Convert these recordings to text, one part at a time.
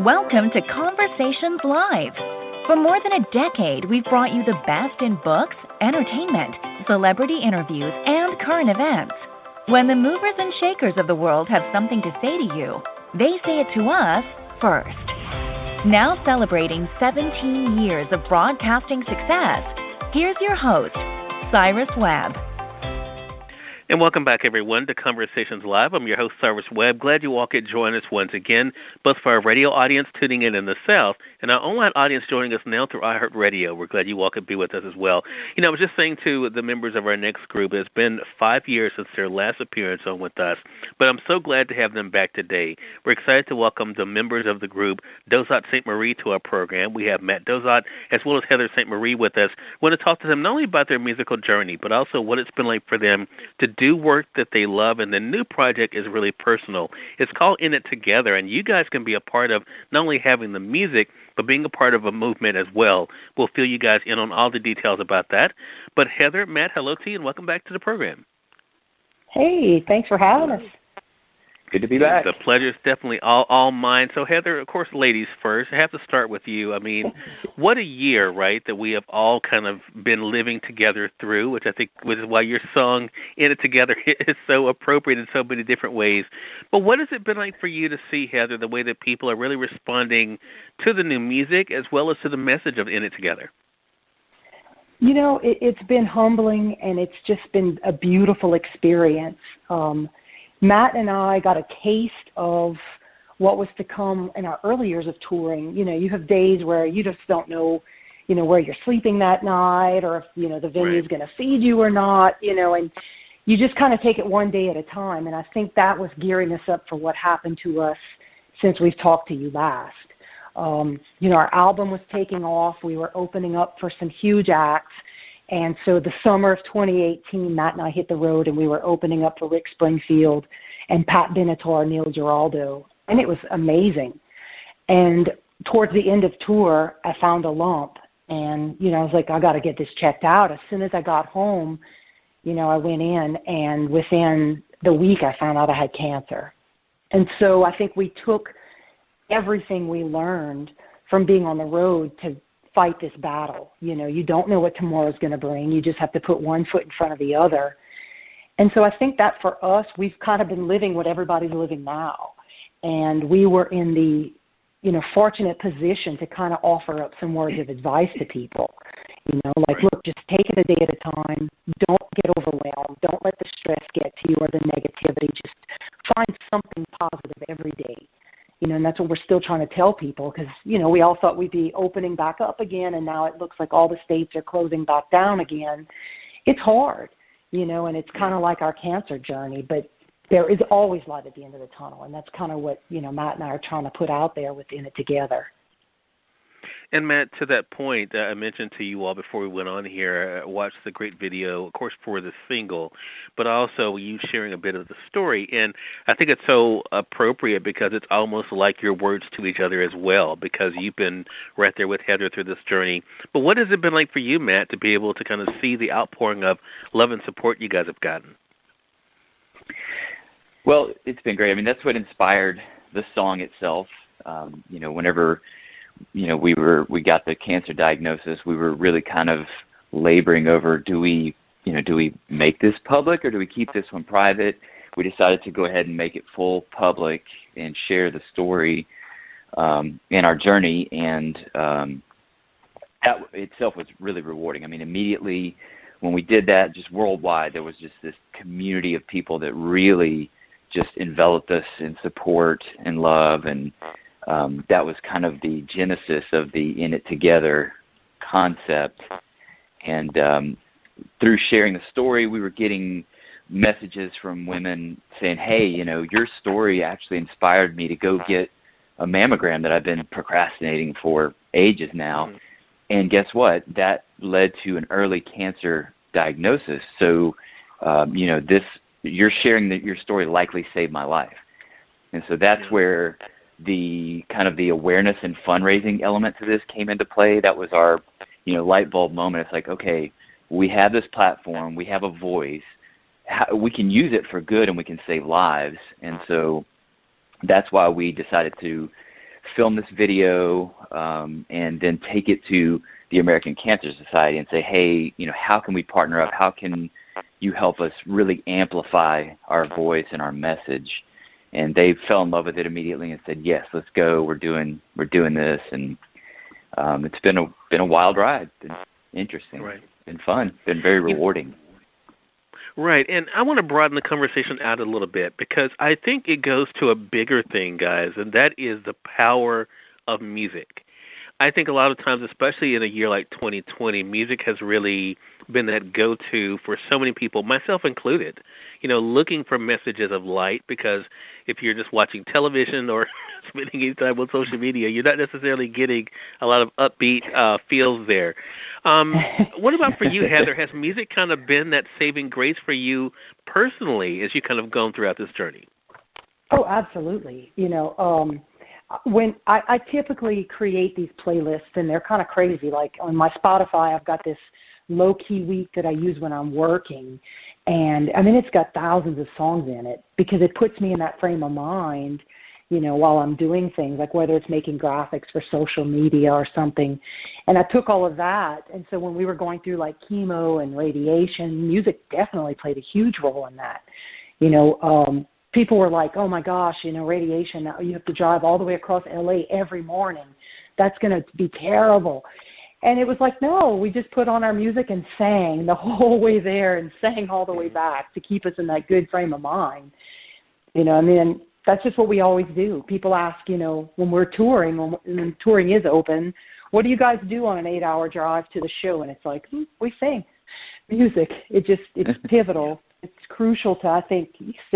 Welcome to Conversations Live. For more than a decade, we've brought you the best in books, entertainment, celebrity interviews, and current events. When the movers and shakers of the world have something to say to you, they say it to us first. Now celebrating 17 years of broadcasting success, here's your host, Cyrus Webb. And welcome back, everyone, to Conversations Live. I'm your host, Cyrus Webb. Glad you all could join us once again, both for our radio audience tuning in the South and our online audience joining us now through iHeartRadio. We're glad you all could be with us as well. You know, I was just saying to the members of our next group, it's been 5 years since their last appearance on with us, but I'm so glad to have them back today. We're excited to welcome the members of the group, Dauzat St. to our program. We have Matt Dauzat as well as Heather St. with us. We want to talk to them not only about their musical journey, but also what it's been like for them to do work that they love, and the new project is really personal. It's called In It Together, and you guys can be a part of not only having the music, but being a part of a movement as well. We'll fill you guys in on all the details about that. But Heather, Matt, hello to you, and welcome back to the program. Hey, thanks for having us. Good to be back. The pleasure is definitely all mine. So, Heather, of course, ladies first. I have to start with you. I mean, what a year, right, that we have all kind of been living together through, which I think is why your song, In It Together, is so appropriate in so many different ways. But what has it been like for you to see, Heather, the way that people are really responding to the new music as well as to the message of In It Together? You know, it's been humbling, and it's just been a beautiful experience. Matt and I got a taste of what was to come in our early years of touring. You know, you have days where you just don't know, where you're sleeping that night or if, the venue's going to feed you or not, and you just kind of take it one day at a time. And I think that was gearing us up for what happened to us since we've talked to you last. Our album was taking off. We were opening up for some huge acts. And so the summer of 2018, Matt and I hit the road, and we were opening up for Rick Springfield and Pat Benatar, Neil Giraldo, and it was amazing. And towards the end of tour, I found a lump, and, I was like, I got to get this checked out. As soon as I got home, I went in, and within the week, I found out I had cancer. And so I think we took everything we learned from being on the road to fight this battle. You don't know what tomorrow's going to bring. You just have to put one foot in front of the other. And so I think that for us, we've kind of been living what everybody's living now. And we were in the, fortunate position to kind of offer up some words of advice to people. Look, just take it a day at a time. Don't get overwhelmed. Don't let the stress get to you or the negativity. Just find something positive every day. And that's what we're still trying to tell people because, we all thought we'd be opening back up again, and now it looks like all the states are closing back down again. It's hard, and it's kind of like our cancer journey, but there is always light at the end of the tunnel, and that's kind of what, Matt and I are trying to put out there within it together. And, Matt, to that point, I mentioned to you all before we went on here, I watched the great video, of course, for the single, but also you sharing a bit of the story. And I think it's so appropriate because it's almost like your words to each other as well, because you've been right there with Heather through this journey. But what has it been like for you, Matt, to be able to kind of see the outpouring of love and support you guys have gotten? Well, it's been great. I mean, that's what inspired the song itself. Whenever we got the cancer diagnosis, we were really kind of laboring over, do we make this public or do we keep this one private? We decided to go ahead and make it full public and share the story in our journey, and that itself was really rewarding. I mean, immediately when we did that, just worldwide, there was just this community of people that really just enveloped us in support and love, and that was kind of the genesis of the In It Together concept. And through sharing the story, we were getting messages from women saying, hey, your story actually inspired me to go get a mammogram that I've been procrastinating for ages now. Mm-hmm. And guess what? That led to an early cancer diagnosis. So, you're sharing that your story likely saved my life. And so that's where the kind of the awareness and fundraising element to this came into play. That was our, light bulb moment. It's like, okay, we have this platform, we have a voice, we can use it for good and we can save lives. And so that's why we decided to film this video and then take it to the American Cancer Society and say, hey, how can we partner up? How can you help us really amplify our voice and our message? And they fell in love with it immediately and said, yes, let's go. We're doing this. And it's been a wild ride. It's been interesting. Right. Been fun. Been very rewarding. Right, and I want to broaden the conversation out a little bit because I think it goes to a bigger thing, guys, and that is the power of music. I think a lot of times, especially in a year like 2020, music has really been that go-to for so many people, myself included, looking for messages of light, because if you're just watching television or spending any time on social media, you're not necessarily getting a lot of upbeat feels there. What about for you, Heather? Has music kind of been that saving grace for you personally as you kind of gone throughout this journey? Oh, absolutely. When I typically create these playlists, and they're kind of crazy. Like on my Spotify, I've got this low-key week that I use when I'm working. And, it's got thousands of songs in it because it puts me in that frame of mind, while I'm doing things, like whether it's making graphics for social media or something. And I took all of that. And so when we were going through like chemo and radiation, music definitely played a huge role in that. People were like, oh, my gosh, radiation, now you have to drive all the way across L.A. every morning. That's going to be terrible. And it was like, no, we just put on our music and sang the whole way there and sang all the way back to keep us in that good frame of mind. That's just what we always do. People ask, when we're touring, when touring is open, what do you guys do on an 8-hour drive to the show? And it's like, we sing music. It's pivotal. It's crucial to, I think,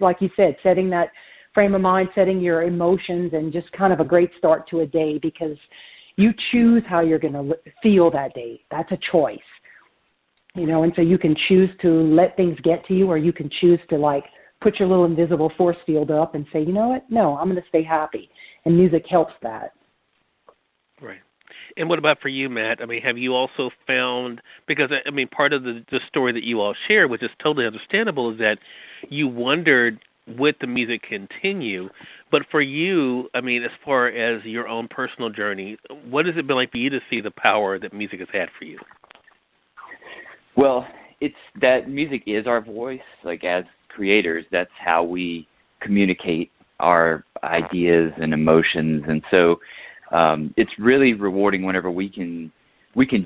like you said, setting that frame of mind, setting your emotions, and just kind of a great start to a day, because you choose how you're going to feel that day. That's a choice, and so you can choose to let things get to you, or you can choose to put your little invisible force field up and say, you know what? No, I'm going to stay happy. And music helps that. Right. And what about for you, Matt? Have you also found, because, part of the story that you all share, which is totally understandable, is that you wondered, would the music continue? But for you, as far as your own personal journey, what has it been like for you to see the power that music has had for you? Well, it's that music is our voice. Like, as creators, that's how we communicate our ideas and emotions. And so it's really rewarding whenever we can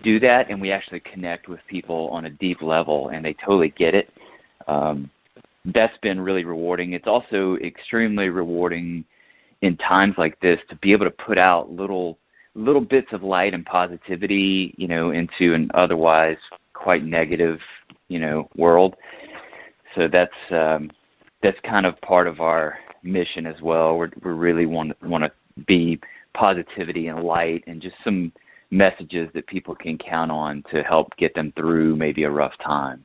do that, and we actually connect with people on a deep level and they totally get it. That's been really rewarding. It's also extremely rewarding in times like this to be able to put out little bits of light and positivity, into an otherwise quite negative, world. So that's kind of part of our mission as well. We really want to be positivity and light and just some messages that people can count on to help get them through maybe a rough time.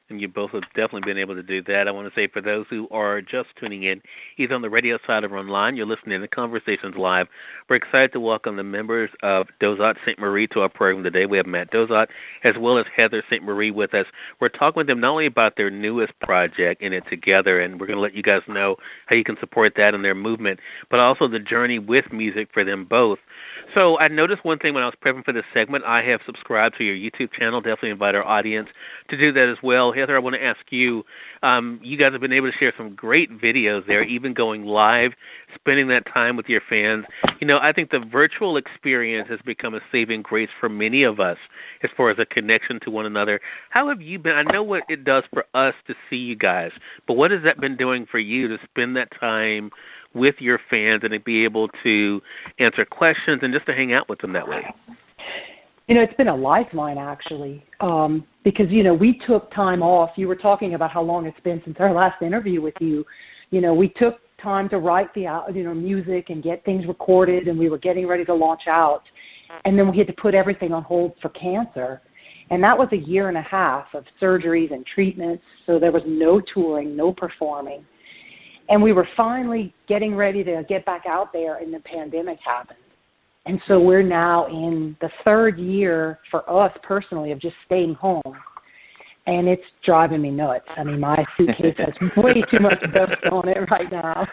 And you both have definitely been able to do that. I want to say, for those who are just tuning in, either on the radio side or online, you're listening to Conversations Live. We're excited to welcome the members of Dauzat St. to our program today. We have Matt Dauzat as well as Heather St. Marie with us. We're talking with them not only about their newest project, In It Together, and we're going to let you guys know how you can support that and their movement, but also the journey with music for them both. So I noticed one thing when I was prepping for this segment. I have subscribed to your YouTube channel. Definitely invite our audience to do that as well. Heather, I want to ask you, you guys have been able to share some great videos there, even going live, spending that time with your fans. I think the virtual experience has become a saving grace for many of us as far as a connection to one another. How have you been? I know what it does for us to see you guys, but what has that been doing for you to spend that time with your fans and to be able to answer questions and just to hang out with them that way? It's been a lifeline, actually, because, we took time off. You were talking about how long it's been since our last interview with you. We took time to write the music and get things recorded, and we were getting ready to launch out. And then we had to put everything on hold for cancer. And that was 1.5 years of surgeries and treatments, so there was no touring, no performing. And we were finally getting ready to get back out there, and the pandemic happened. And so we're now in the 3rd year for us personally of just staying home. And it's driving me nuts. My suitcase has way too much dust on it right now.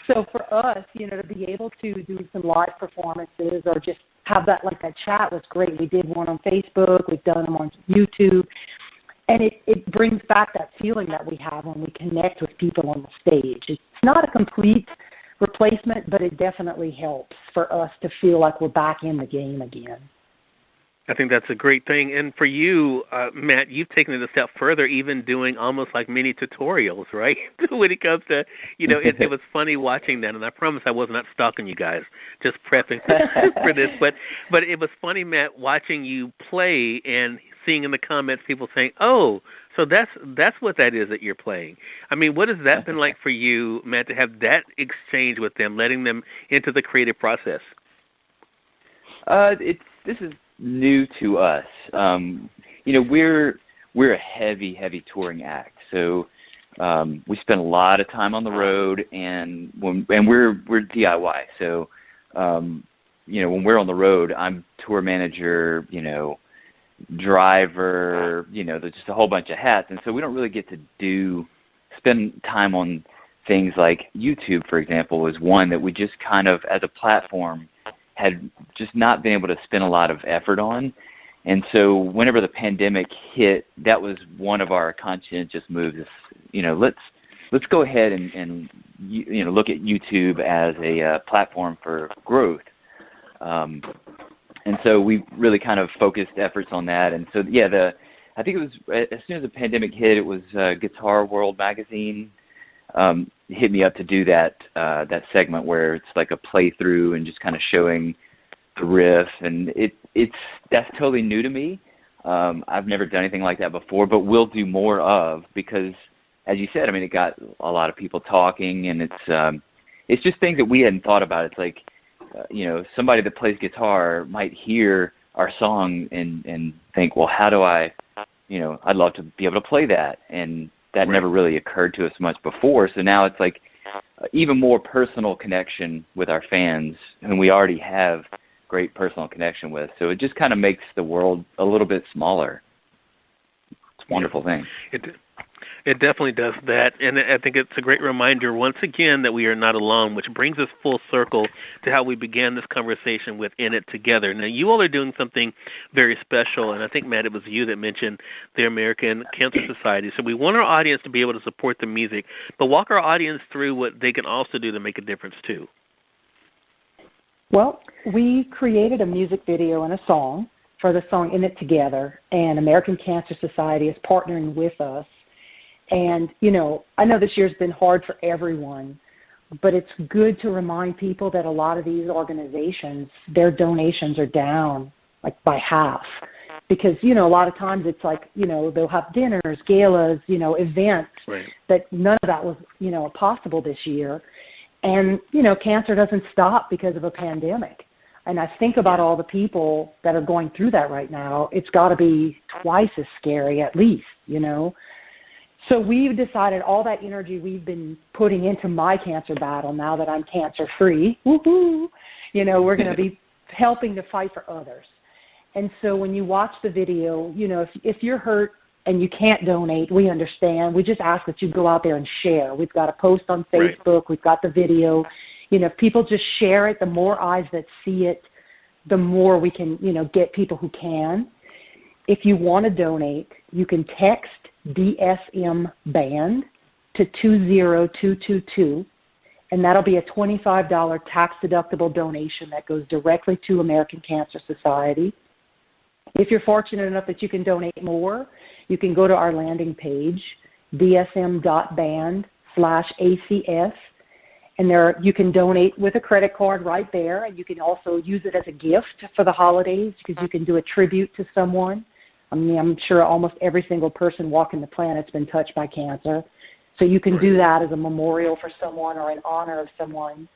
So for us, to be able to do some live performances or just have that chat was great. We did one on Facebook. We've done them on YouTube. And it brings back that feeling that we have when we connect with people on the stage. It's not a complete replacement, but it definitely helps for us to feel like we're back in the game again. I think that's a great thing. And for you, Matt, you've taken it a step further, even doing almost like mini tutorials, right? When it comes to, it was funny watching that. And I promise I was not stalking you guys, just prepping for this. But it was funny, Matt, watching you play and seeing in the comments people saying, oh, so that's what that is that you're playing. I mean, what has that been like for you, Matt, to have that exchange with them, letting them into the creative process? This is new to us. We're a heavy touring act, so we spend a lot of time on the road, and we're DIY. So when we're on the road, I'm tour manager, driver, there's just a whole bunch of hats, and so we don't really get to spend time on things like YouTube, for example, is one that we just kind of, as a platform, had just not been able to spend a lot of effort on. And so whenever the pandemic hit, that was one of our conscientious moves. Let's go ahead and look at YouTube as a platform for growth. And so we really kind of focused efforts on that. And so, I think it was as soon as the pandemic hit, it was Guitar World magazine hit me up to do that segment where it's like a playthrough and just kind of showing the riff. And that's totally new to me. I've never done anything like that before, but we'll do more of, because, as you said, I mean, it got a lot of people talking, and it's just things that we hadn't thought about. It's like, somebody that plays guitar might hear our song and think, well, how do I'd love to be able to play that. And that never really occurred to us much before. So now it's like even more personal connection with our fans, whom we already have great personal connection with. So it just kind of makes the world a little bit smaller. It's a wonderful thing. It definitely does that, and I think it's a great reminder, once again, that we are not alone, which brings us full circle to how we began this conversation with In It Together. Now, you all are doing something very special, and I think, Matt, it was you that mentioned the American Cancer Society. So we want our audience to be able to support the music, but walk our audience through what they can also do to make a difference, too. Well, we created a music video and a song for the song In It Together, and American Cancer Society is partnering with us. And, I know this year's been hard for everyone, but it's good to remind people that a lot of these organizations, their donations are down, by half. Because, a lot of times it's they'll have dinners, galas, events, right, that none of that was, possible this year. And, cancer doesn't stop because of a pandemic. And I think about all the people that are going through that right now. It's got to be twice as scary, at least, So we've decided all that energy we've been putting into my cancer battle, now that I'm cancer-free, woohoo, we're going to be helping to fight for others. And so when you watch the video, if you're hurt and you can't donate, we understand. We just ask that you go out there and share. We've got a post on Facebook. Right. We've got the video. If people just share it, the more eyes that see it, the more we can, get people who can. If you want to donate, you can text DSM Band to 20222, and that'll be a $25 tax-deductible donation that goes directly to American Cancer Society. If you're fortunate enough that you can donate more, you can go to our landing page, dsm.band/ACS, and there you can donate with a credit card right there, and you can also use it as a gift for the holidays, because you can do a tribute to someone. I mean, I'm sure almost every single person walking the planet's been touched by cancer. So you can do that as a memorial for someone or in honor of someone.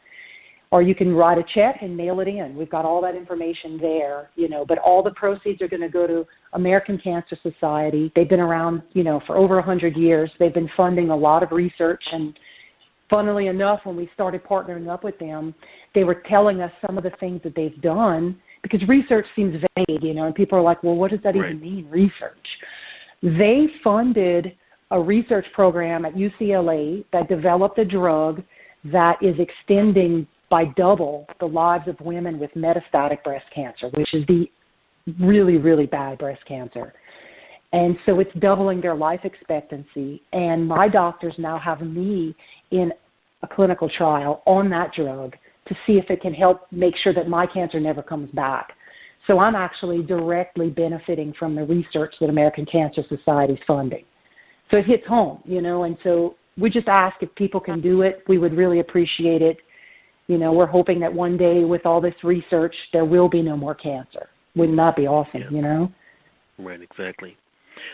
Or you can write a check and mail it in. We've got all that information there, but all the proceeds are going to go to American Cancer Society. They've been around, for over 100 years. They've been funding a lot of research, and funnily enough, when we started partnering up with them, they were telling us some of the things that they've done, because research seems vague, and people are like, well, what does that even mean, research? They funded a research program at UCLA that developed a drug that is extending by double the lives of women with metastatic breast cancer, which is the really, really bad breast cancer. And so it's doubling their life expectancy. And my doctors now have me in a clinical trial on that drug to see if it can help make sure that my cancer never comes back. So I'm actually directly benefiting from the research that American Cancer Society is funding. So it hits home, and so we just ask if people can do it. We would really appreciate it. We're hoping that one day with all this research, there will be no more cancer. Wouldn't that be awesome, Right, exactly.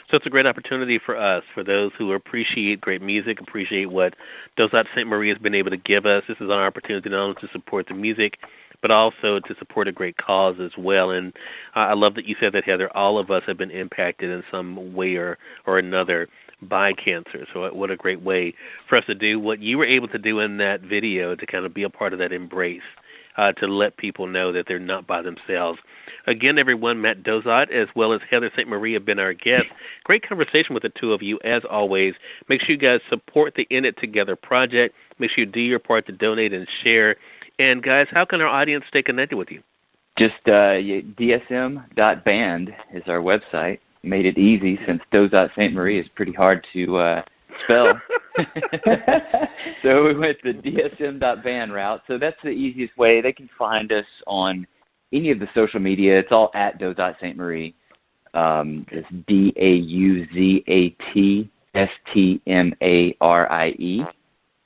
So it's a great opportunity for us, for those who appreciate great music, appreciate what Dauzat St. has been able to give us. This is our opportunity not only to support the music, but also to support a great cause as well. And I love that you said that, Heather, all of us have been impacted in some way or another by cancer. So what a great way for us to do what you were able to do in that video, to kind of be a part of that embrace, to let people know that they're not by themselves. Again, everyone, Matt Dauzat as well as Heather St. Marie have been our guests. Great conversation with the two of you, as always. Make sure you guys support the In It Together project. Make sure you do your part to donate and share. And, guys, how can our audience stay connected with you? Just dsm.band is our website. Made it easy, since Dauzat St. is pretty hard to spell. So we went the dsm.band route. So that's the easiest way. They can find us on any of the social media. It's all at Dauzat St. It's DAUZATSTMARIE.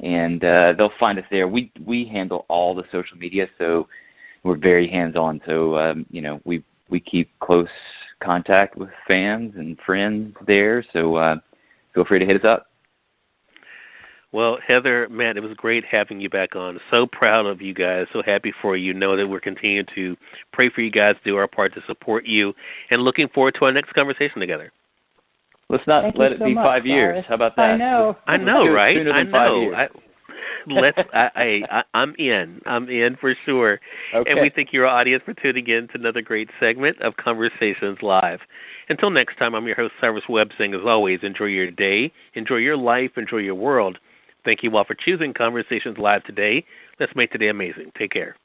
And they'll find us there. We handle all the social media, so we're very hands-on. So, we keep close contact with fans and friends there, so feel free to hit us up. Well, Heather, Matt, it was great having you back on. So proud of you guys. So happy for you. Know that we're continuing to pray for you guys, do our part to support you, and looking forward to our next conversation together. Let's not let it be 5 years. How about that? I know, right? I know. I'm in for sure. Okay. And we thank your audience for tuning in to another great segment of Conversations Live. Until next time, I'm your host, Cyrus Webb, saying, as always, enjoy your day, enjoy your life, enjoy your world. Thank you all for choosing Conversations Live today. Let's make today amazing. Take care.